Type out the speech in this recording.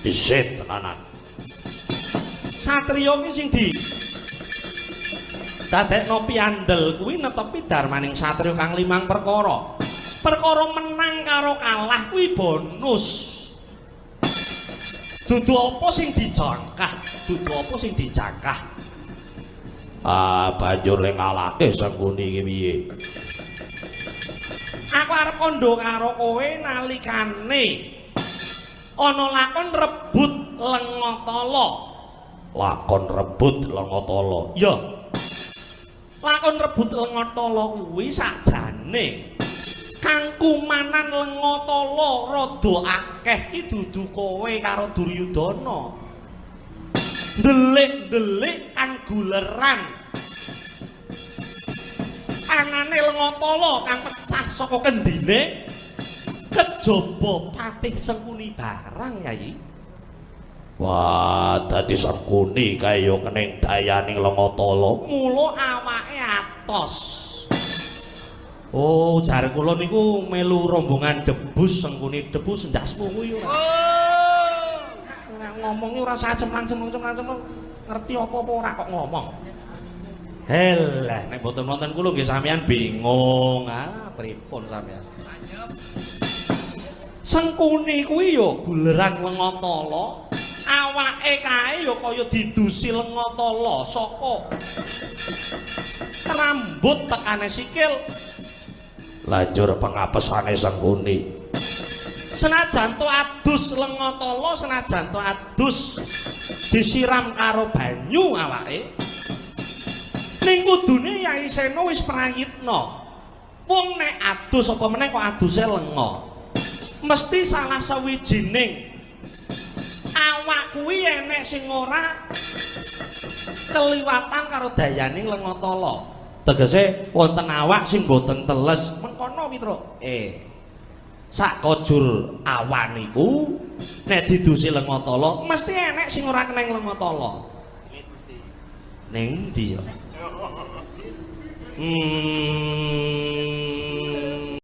Isit tenanan. Satriya ki sing di dadekno piandel kuwi netepi darmaning satriya kang limang perkara. Perkara menang karo kalah kuwi bonus. Dudu apa sing dijangkah, dudu apa sing dijangkah. Banjur ning ngalahke Sangkuni iki piye? Aku arep kandha karo kowe nalikane ana lakon rebut Lengatala. Lakon rebut Lengatala. Ya. Lakon rebut Lengatala kuwi sakjane kang kumanan Lengatala rada akeh ki dudu kowe karo Duryudana. Ndelik-ndelik kang guleran anane Lengatala kang pecah saka kendhine kejaba patih Sangkuni barang Yai. Wah, dadi Sangkuni kaya kening dayaning Lengatala. Mula awake atos. Oh, jar kula niku melu rombongan debus Sangkuni debus ndasmu kuwi ora. Nek ngomong ora sacemlang-cemlang ngerti apa-apa ora kok ngomong. Helah, nek mboten wonten kula nggih sampean bingung. Pripun sampean? Sangkuni kuwi ya guleran Lengatala. Awake kae ya kaya didusi Lengatala saka rambut tekane sikil. Lanjur pengapesane Sangkuni. Senajan to adus Lengatala, senajan to adus disiram karo banyu awake. Ning kudune Yai Sena wis prayitna. Wong nek adus apa meneh kok aduse lenga. Mesti salah sawijining awak kuwi enek sing ora keliwatan karo dayaning Lengatala. Tegese wonten awak sing boten teles. Mengkono Mitra. Sak kojur awan niku nek didusi Lengatala mesti enek sing ora keneng Lengatala. Ning ndi ya?